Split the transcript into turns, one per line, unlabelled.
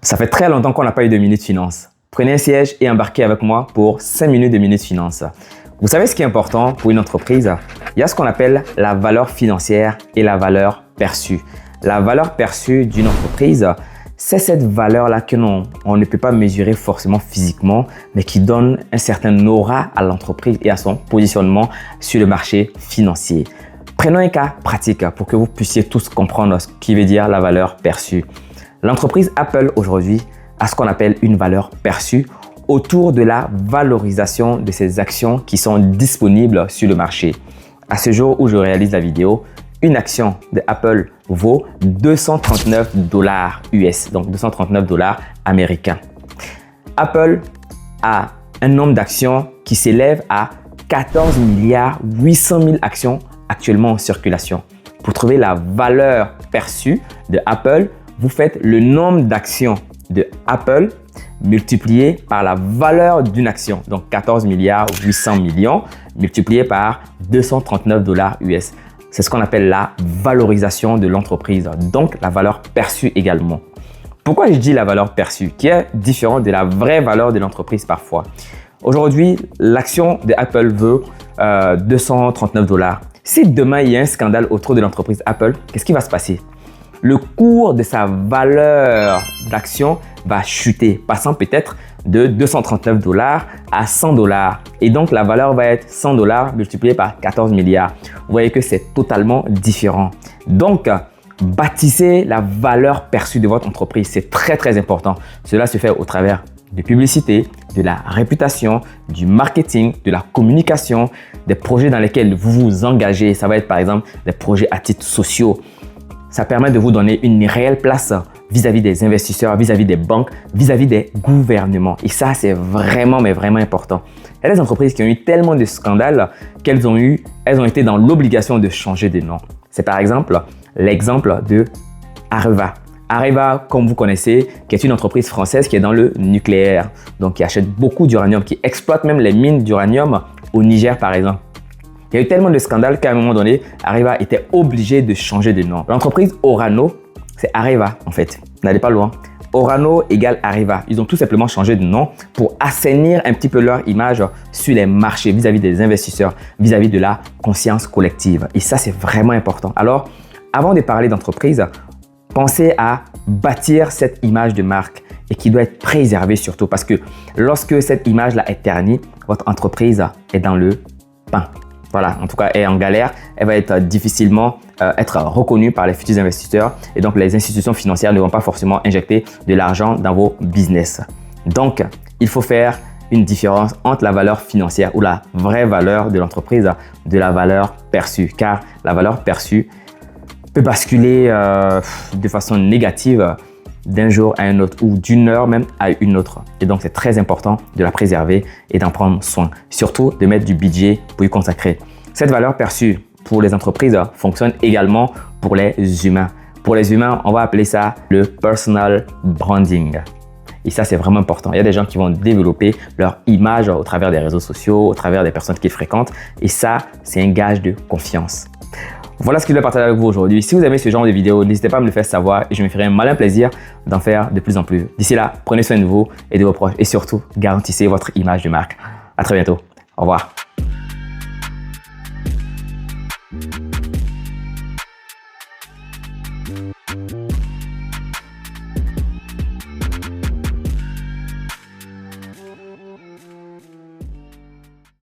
Ça fait très longtemps qu'on n'a pas eu de Minute Finance. Prenez un siège et embarquez avec moi pour 5 minutes de Minute Finance. Vous savez ce qui est important pour une entreprise? Il y a ce qu'on appelle la valeur financière et la valeur perçue. La valeur perçue d'une entreprise, c'est cette valeur-là que on ne peut pas mesurer forcément physiquement, mais qui donne un certain aura à l'entreprise et à son positionnement sur le marché financier. Prenons un cas pratique pour que vous puissiez tous comprendre ce qui veut dire la valeur perçue. L'entreprise Apple aujourd'hui a ce qu'on appelle une valeur perçue autour de la valorisation de ses actions qui sont disponibles sur le marché. À ce jour où je réalise la vidéo, une action de Apple vaut 239 $ US, donc 239 $ américains. Apple a un nombre d'actions qui s'élève à 14 800 000 actions actuellement en circulation. Pour trouver la valeur perçue de Apple, vous faites le nombre d'actions de Apple multiplié par la valeur d'une action, donc 14 800 millions multiplié par 239 $ US. C'est ce qu'on appelle la valorisation de l'entreprise, donc la valeur perçue également. Pourquoi je dis la valeur perçue, qui est différente de la vraie valeur de l'entreprise parfois? Aujourd'hui, l'action de Apple vaut 239 $. Si demain il y a un scandale autour de l'entreprise Apple, qu'est-ce qui va se passer? Le cours de sa valeur d'action va chuter, passant peut-être de 239 $ à 100 $. Et donc, la valeur va être 100 $ multiplié par 14 milliards. Vous voyez que c'est totalement différent. Donc, bâtissez la valeur perçue de votre entreprise. C'est très important. Cela se fait au travers de publicité, de la réputation, du marketing, de la communication, des projets dans lesquels vous vous engagez. Ça va être par exemple des projets à titre sociaux. Ça permet de vous donner une réelle place vis-à-vis des investisseurs, vis-à-vis des banques, vis-à-vis des gouvernements. Et ça, c'est vraiment important. Il y a des entreprises qui ont eu tellement de scandales qu'elles ont été dans l'obligation de changer de nom. C'est par exemple l'exemple de Areva. Areva, comme vous connaissez, qui est une entreprise française qui est dans le nucléaire, donc qui achète beaucoup d'uranium, qui exploite même les mines d'uranium au Niger par exemple. Il y a eu tellement de scandales qu'à un moment donné, Areva était obligé de changer de nom. L'entreprise Orano, c'est Areva en fait. N'allez pas loin. Orano égale Areva. Ils ont tout simplement changé de nom pour assainir un petit peu leur image sur les marchés vis-à-vis des investisseurs, vis-à-vis de la conscience collective. Et ça, c'est vraiment important. Alors, avant de parler d'entreprise, pensez à bâtir cette image de marque et qui doit être préservée surtout parce que lorsque cette image-là est ternie, votre entreprise est dans le pain. Voilà, en tout cas, elle est en galère, elle va être difficilement être reconnue par les futurs investisseurs et donc les institutions financières ne vont pas forcément injecter de l'argent dans vos business. Donc, il faut faire une différence entre la valeur financière ou la vraie valeur de l'entreprise de la valeur perçue, car la valeur perçue peut basculer de façon négative d'un jour à un autre ou d'une heure même à une autre. Et donc, c'est très important de la préserver et d'en prendre soin. Surtout, de mettre du budget pour y consacrer. Cette valeur perçue pour les entreprises fonctionne également pour les humains. Pour les humains, on va appeler ça le personal branding. Et ça, c'est vraiment important. Il y a des gens qui vont développer leur image au travers des réseaux sociaux, au travers des personnes qu'ils fréquentent. Et ça, c'est un gage de confiance. Voilà ce que je voulais partager avec vous aujourd'hui. Si vous aimez ce genre de vidéo, n'hésitez pas à me le faire savoir et je me ferai un malin plaisir d'en faire de plus en plus. D'ici là, prenez soin de vous et de vos proches et surtout, garantissez votre image de marque. À très bientôt. Au revoir.